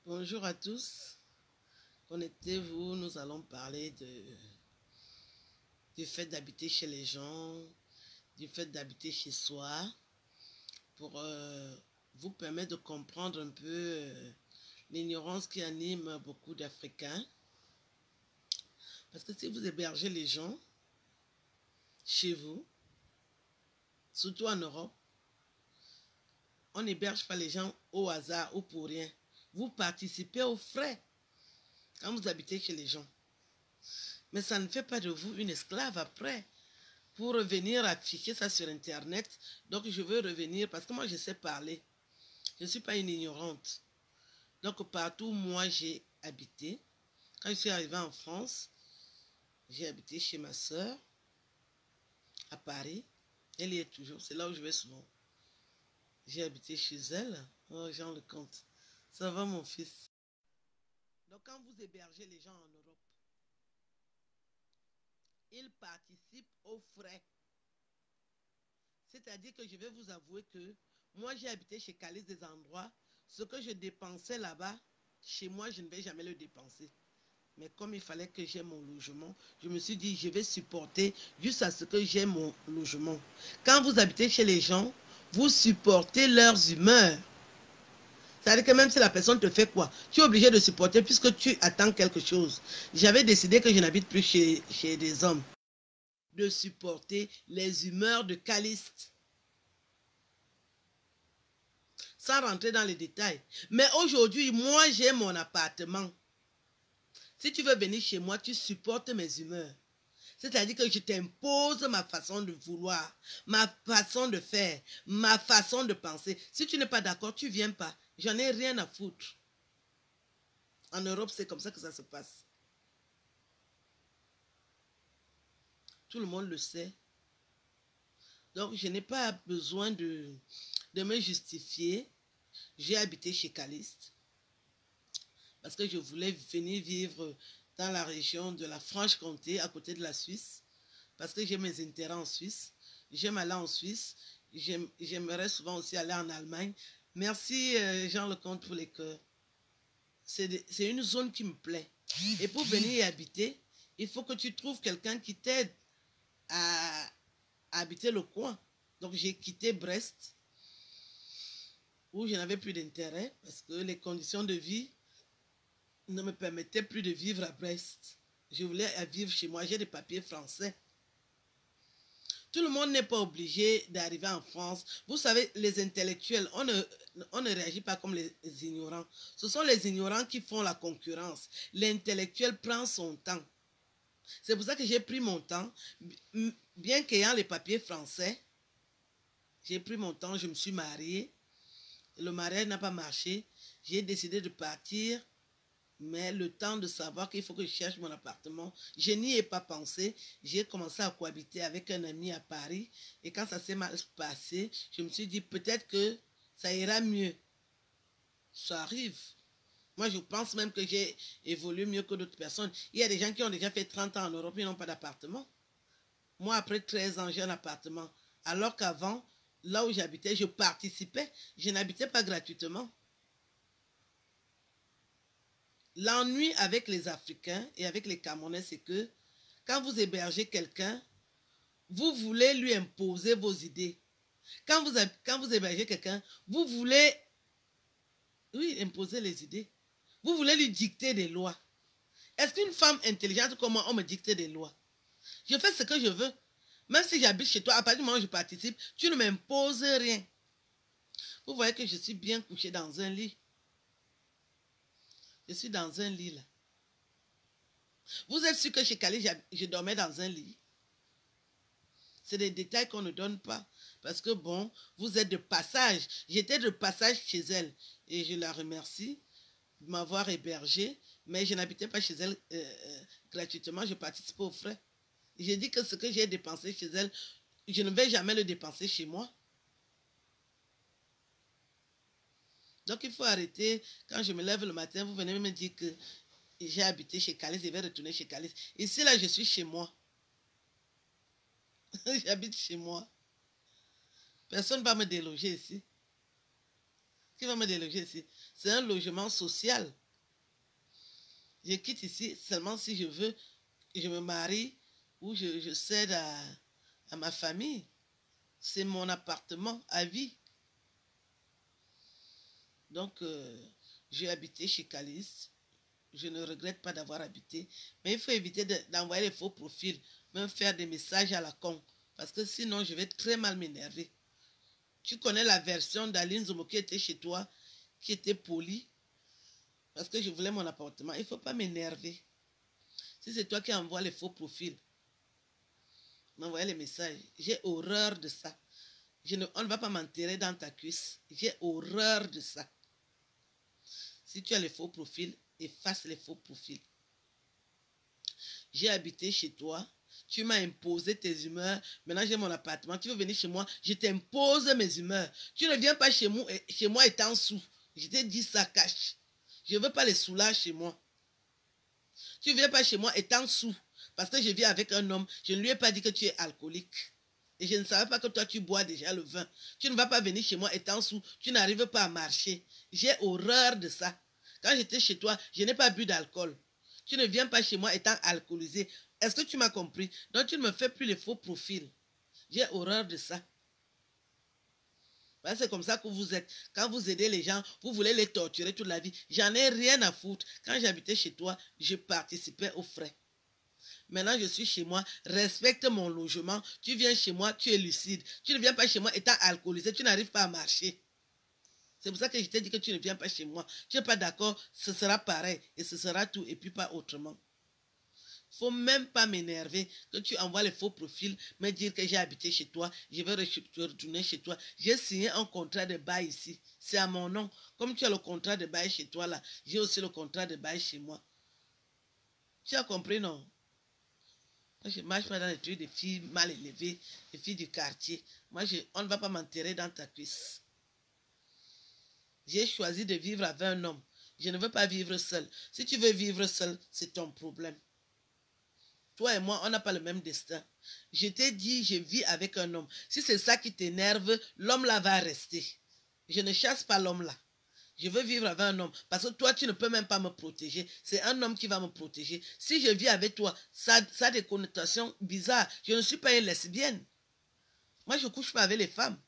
Bonjour à tous. Connectez-vous, nous allons parler du fait d'habiter chez les gens, du fait d'habiter chez soi, pour vous permettre de comprendre un peu l'ignorance qui anime beaucoup d'Africains. Parce que si vous hébergez les gens chez vous, surtout en Europe, on n'héberge pas les gens au hasard ou pour rien. Vous participez aux frais quand vous habitez chez les gens. Mais ça ne fait pas de vous une esclave après. Pour revenir afficher ça sur Internet, donc je veux revenir parce que moi je sais parler. Je ne suis pas une ignorante. Donc partout où moi j'ai habité, quand je suis arrivée en France, j'ai habité chez ma soeur à Paris. Elle y est toujours, c'est là où je vais souvent. J'ai habité chez elle. Oh, Jean le comte. Ça va mon fils. Donc quand vous hébergez les gens en Europe, ils participent aux frais. C'est-à-dire que je vais vous avouer que moi, j'ai habité chez Calice des endroits. Ce que je dépensais là-bas, chez moi, je ne vais jamais le dépenser. Mais comme il fallait que j'aie mon logement, je me suis dit, je vais supporter juste à ce que j'ai mon logement. Quand vous habitez chez les gens, vous supportez leurs humeurs. C'est-à-dire que même si la personne te fait quoi, tu es obligé de supporter puisque tu attends quelque chose. J'avais décidé que je n'habite plus chez des hommes. De supporter les humeurs de Caliste. Sans rentrer dans les détails. Mais aujourd'hui, moi, j'ai mon appartement. Si tu veux venir chez moi, tu supportes mes humeurs. C'est-à-dire que je t'impose ma façon de vouloir, ma façon de faire, ma façon de penser. Si tu n'es pas d'accord, tu ne viens pas. J'en ai rien à foutre. En Europe, c'est comme ça que ça se passe. Tout le monde le sait. Donc, je n'ai pas besoin de me justifier. J'ai habité chez Caliste parce que je voulais venir vivre dans la région de la Franche-Comté, à côté de la Suisse, parce que j'ai mes intérêts en Suisse. J'aime aller en Suisse. J'aimerais souvent aussi aller en Allemagne. Merci Jean Lecomte pour les cœurs. C'est une zone qui me plaît. Et pour venir y habiter, il faut que tu trouves quelqu'un qui t'aide à habiter le coin. Donc j'ai quitté Brest, où je n'avais plus d'intérêt, parce que les conditions de vie ne me permettaient plus de vivre à Brest. Je voulais vivre chez moi, j'ai des papiers français. Tout le monde n'est pas obligé d'arriver en France. Vous savez, les intellectuels, on ne réagit pas comme les ignorants. Ce sont les ignorants qui font la concurrence. L'intellectuel prend son temps. C'est pour ça que j'ai pris mon temps. Bien qu'ayant les papiers français, j'ai pris mon temps, je me suis mariée. Le mariage n'a pas marché. J'ai décidé de partir. Mais le temps de savoir qu'il faut que je cherche mon appartement, je n'y ai pas pensé. J'ai commencé à cohabiter avec un ami à Paris. Et quand ça s'est mal passé, je me suis dit peut-être que ça ira mieux. Ça arrive. Moi, je pense même que j'ai évolué mieux que d'autres personnes. Il y a des gens qui ont déjà fait 30 ans en Europe, ils n'ont pas d'appartement. Moi, après 13 ans, j'ai un appartement. Alors qu'avant, là où j'habitais, je participais. Je n'habitais pas gratuitement. L'ennui avec les Africains et avec les Camerounais, c'est que quand vous hébergez quelqu'un, vous voulez lui imposer vos idées. Quand vous hébergez quelqu'un, vous voulez, oui, imposer les idées. Vous voulez lui dicter des lois. Est-ce qu'une femme intelligente comme moi, on me dicte des lois? Je fais ce que je veux. Même si j'habite chez toi, à partir du moment où je participe, tu ne m'imposes rien. Vous voyez que je suis bien couché dans un lit. Je suis dans un lit là. Vous êtes sûr que chez Kali, je dormais dans un lit? C'est des détails qu'on ne donne pas. Parce que bon, vous êtes de passage. J'étais de passage chez elle. Et je la remercie de m'avoir hébergée. Mais je n'habitais pas chez elle gratuitement. Je participais aux frais. J'ai dit que ce que j'ai dépensé chez elle, je ne vais jamais le dépenser chez moi. Donc il faut arrêter. Quand je me lève le matin, vous venez me dire que j'ai habité chez Calice, je vais retourner chez Calice. Ici, là, je suis chez moi. J'habite chez moi. Personne ne va me déloger ici. Qui va me déloger ici? C'est un logement social. Je quitte ici seulement si je veux, je me marie ou je cède à ma famille. C'est mon appartement à vie. Donc, j'ai habité chez Calice. Je ne regrette pas d'avoir habité. Mais il faut éviter d'envoyer les faux profils, même faire des messages à la con. Parce que sinon, je vais très mal m'énerver. Tu connais la version d'Aline Zomo qui était chez toi, qui était polie, parce que je voulais mon appartement. Il ne faut pas m'énerver. Si c'est toi qui envoies les faux profils, m'envoyer les messages, j'ai horreur de ça. On ne va pas m'enterrer dans ta cuisse. J'ai horreur de ça. Si tu as les faux profils, efface les faux profils. J'ai habité chez toi. Tu m'as imposé tes humeurs. Maintenant, j'ai mon appartement. Tu veux venir chez moi, je t'impose mes humeurs. Tu ne viens pas chez moi étant sous. Je t'ai dit ça cache. Je ne veux pas les soulages chez moi. Tu ne viens pas chez moi étant sous. Parce que je vis avec un homme. Je ne lui ai pas dit que tu es alcoolique. Et je ne savais pas que toi, tu bois déjà le vin. Tu ne vas pas venir chez moi étant sous. Tu n'arrives pas à marcher. J'ai horreur de ça. Quand j'étais chez toi, je n'ai pas bu d'alcool. Tu ne viens pas chez moi étant alcoolisé. Est-ce que tu m'as compris? Donc, tu ne me fais plus les faux profils. J'ai horreur de ça. C'est comme ça que vous êtes. Quand vous aidez les gens, vous voulez les torturer toute la vie. J'en ai rien à foutre. Quand j'habitais chez toi, je participais aux frais. Maintenant, je suis chez moi. Respecte mon logement. Tu viens chez moi, tu es lucide. Tu ne viens pas chez moi étant alcoolisé. Tu n'arrives pas à marcher. C'est pour ça que je t'ai dit que tu ne viens pas chez moi. Tu n'es pas d'accord, ce sera pareil. Et ce sera tout, et puis pas autrement. Il ne faut même pas m'énerver que tu envoies les faux profils, me dire que j'ai habité chez toi, je vais retourner chez toi. J'ai signé un contrat de bail ici. C'est à mon nom. Comme tu as le contrat de bail chez toi là, j'ai aussi le contrat de bail chez moi. Tu as compris, non? Moi, je ne marche pas dans les trucs des filles mal élevées, des filles du quartier. Moi, on ne va pas m'enterrer dans ta cuisse. J'ai choisi de vivre avec un homme. Je ne veux pas vivre seul. Si tu veux vivre seul, c'est ton problème. Toi et moi, on n'a pas le même destin. Je t'ai dit, je vis avec un homme. Si c'est ça qui t'énerve, l'homme là va rester. Je ne chasse pas l'homme là. Je veux vivre avec un homme. Parce que toi, tu ne peux même pas me protéger. C'est un homme qui va me protéger. Si je vis avec toi, ça a des connotations bizarres. Je ne suis pas une lesbienne. Moi, je ne couche pas avec les femmes.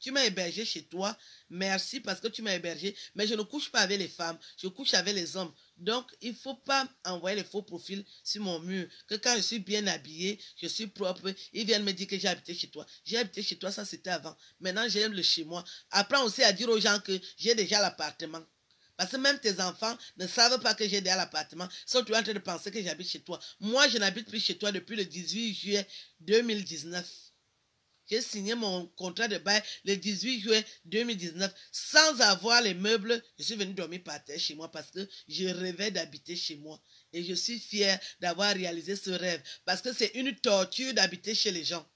Tu m'as hébergé chez toi, merci parce que tu m'as hébergé, mais je ne couche pas avec les femmes, je couche avec les hommes. Donc, il ne faut pas envoyer les faux profils sur mon mur, que quand je suis bien habillée, je suis propre, ils viennent me dire que j'ai habité chez toi. J'ai habité chez toi, ça c'était avant. Maintenant, j'aime le chez moi. Apprends aussi à dire aux gens que j'ai déjà l'appartement. Parce que même tes enfants ne savent pas que j'ai déjà l'appartement. Ils sont toujours en train de penser que j'habite chez toi. Moi, je n'habite plus chez toi depuis le 18 juillet 2019. J'ai signé mon contrat de bail le 18 juillet 2019 sans avoir les meubles. Je suis venu dormir par terre chez moi parce que je rêvais d'habiter chez moi. Et je suis fière d'avoir réalisé ce rêve parce que c'est une torture d'habiter chez les gens.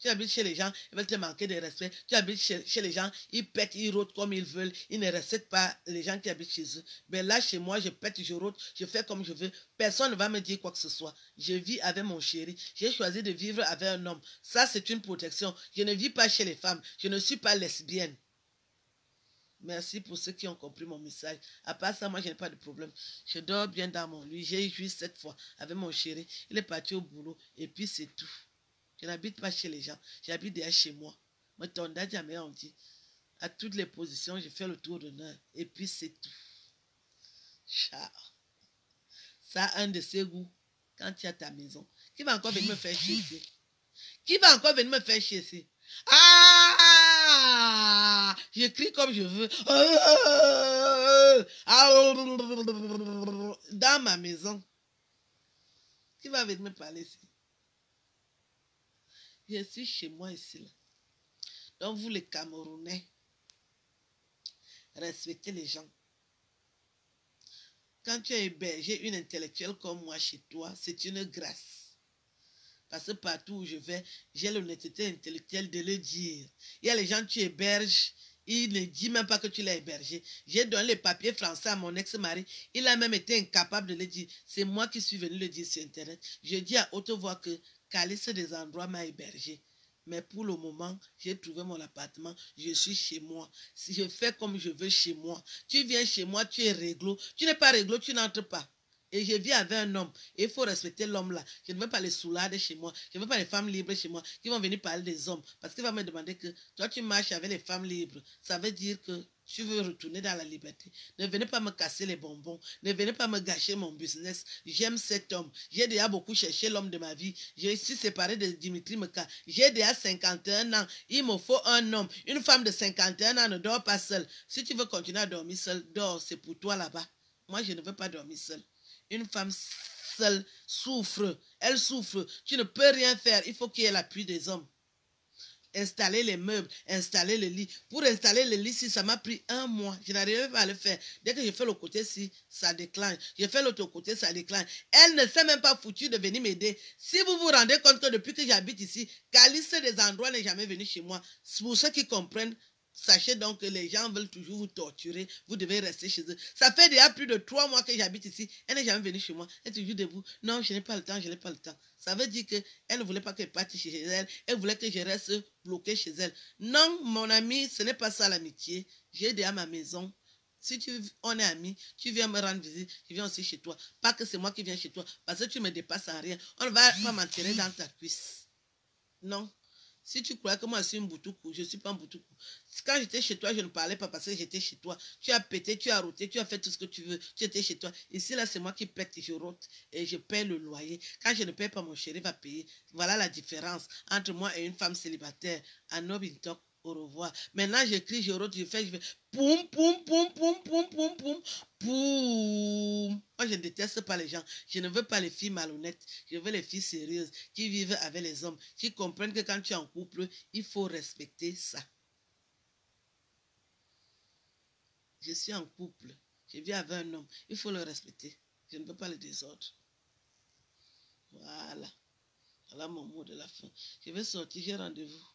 Tu habites chez les gens, ils veulent te manquer de respect. Tu habites chez les gens, ils pètent, ils rôtent comme ils veulent. Ils ne respectent pas les gens qui habitent chez eux. Mais là, chez moi, je pète, je rôte, je fais comme je veux. Personne ne va me dire quoi que ce soit. Je vis avec mon chéri. J'ai choisi de vivre avec un homme. Ça, c'est une protection. Je ne vis pas chez les femmes. Je ne suis pas lesbienne. Merci pour ceux qui ont compris mon message. À part ça, moi, je n'ai pas de problème. Je dors bien dans mon lit. J'ai joué 7 fois avec mon chéri. Il est parti au boulot. Et puis, c'est tout. Je n'habite pas chez les gens. J'habite déjà chez moi. Moi, ton jamais on dit. À toutes les positions, je fais le tour d'honneur. Et puis, c'est tout. Ciao. Ça a un de ses goûts. Quand tu as ta maison. Qui va encore venir me faire chier ici? Qui va encore venir me faire chier ici? Ah! Je crie comme je veux. Dans ma maison. Qui va venir me parler ici? Je suis chez moi ici. Là. Donc, vous les Camerounais, respectez les gens. Quand tu as hébergé une intellectuelle comme moi chez toi, c'est une grâce. Parce que partout où je vais, j'ai l'honnêteté intellectuelle de le dire. Il y a les gens que tu héberges, il ne dit même pas que tu l'as hébergé. J'ai donné les papiers français à mon ex-mari. Il a même été incapable de le dire. C'est moi qui suis venu le dire sur Internet. Je dis à haute voix que Calice des endroits m'a hébergé. Mais pour le moment, j'ai trouvé mon appartement. Je suis chez moi. Si je fais comme je veux chez moi. Tu viens chez moi, tu es réglo. Tu n'es pas réglo, tu n'entres pas. Et je vis avec un homme. Et il faut respecter l'homme là. Je ne veux pas les soulades chez moi. Je ne veux pas les femmes libres chez moi qui vont venir parler des hommes. Parce qu'il va me demander que toi, tu marches avec les femmes libres. Ça veut dire que tu veux retourner dans la liberté. Ne venez pas me casser les bonbons. Ne venez pas me gâcher mon business. J'aime cet homme. J'ai déjà beaucoup cherché l'homme de ma vie. Je suis séparée de Dimitri Meka. J'ai déjà 51 ans. Il me faut un homme. Une femme de 51 ans ne dort pas seule. Si tu veux continuer à dormir seule, dors. C'est pour toi là-bas. Moi, je ne veux pas dormir seule. Une femme seule souffre. Elle souffre. Tu ne peux rien faire. Il faut qu'il y ait l'appui des hommes. Installer les meubles, installer le lit. Pour installer le lit, ça m'a pris 1 mois. Je n'arrivais pas à le faire. Dès que je fais le côté-ci, ça déclenche. Je fais l'autre côté, ça déclenche. Elle ne s'est même pas foutue de venir m'aider. Si vous vous rendez compte que depuis que j'habite ici, Calice des endroits n'est jamais venu chez moi. C'est pour ceux qui comprennent. Sachez donc que les gens veulent toujours vous torturer. Vous devez rester chez eux. Ça fait déjà plus de 3 mois que j'habite ici. Elle n'est jamais venue chez moi. Elle est toujours debout. Non, je n'ai pas le temps, je n'ai pas le temps. Ça veut dire qu'elle ne voulait pas que je parte chez elle. Elle voulait que je reste bloqué chez elle. Non, mon ami, ce n'est pas ça l'amitié. J'ai déjà ma maison. Si on est amis, tu viens me rendre visite, je viens aussi chez toi. Pas que c'est moi qui viens chez toi, parce que tu me dépasses en rien. On ne va pas m'enterrer dans ta cuisse. Non. Si tu crois que moi je suis un boutoukou, je ne suis pas un boutoukou. Quand j'étais chez toi, je ne parlais pas parce que j'étais chez toi. Tu as pété, tu as roté, tu as fait tout ce que tu veux. Tu étais chez toi. Ici, là, c'est moi qui pète, je rote et je paie le loyer. Quand je ne paie pas, mon chéri va payer. Voilà la différence entre moi et une femme célibataire. À Nobintok, au revoir. Maintenant, je crie, je rote, je fais poum, poum, poum, poum, poum, poum, poum, poum. Moi, je ne déteste pas les gens. Je ne veux pas les filles malhonnêtes. Je veux les filles sérieuses qui vivent avec les hommes, qui comprennent que quand tu es en couple, il faut respecter ça. Je suis en couple. Je vis avec un homme. Il faut le respecter. Je ne veux pas le désordre. Voilà. Voilà mon mot de la fin. Je vais sortir, j'ai rendez-vous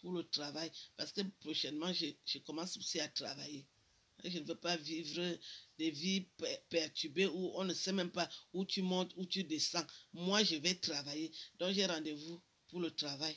pour le travail. Parce que prochainement, je commence aussi à travailler. Je ne veux pas vivre des vies perturbées où on ne sait même pas où tu montes, où tu descends. Moi, je vais travailler. Donc, j'ai rendez-vous pour le travail.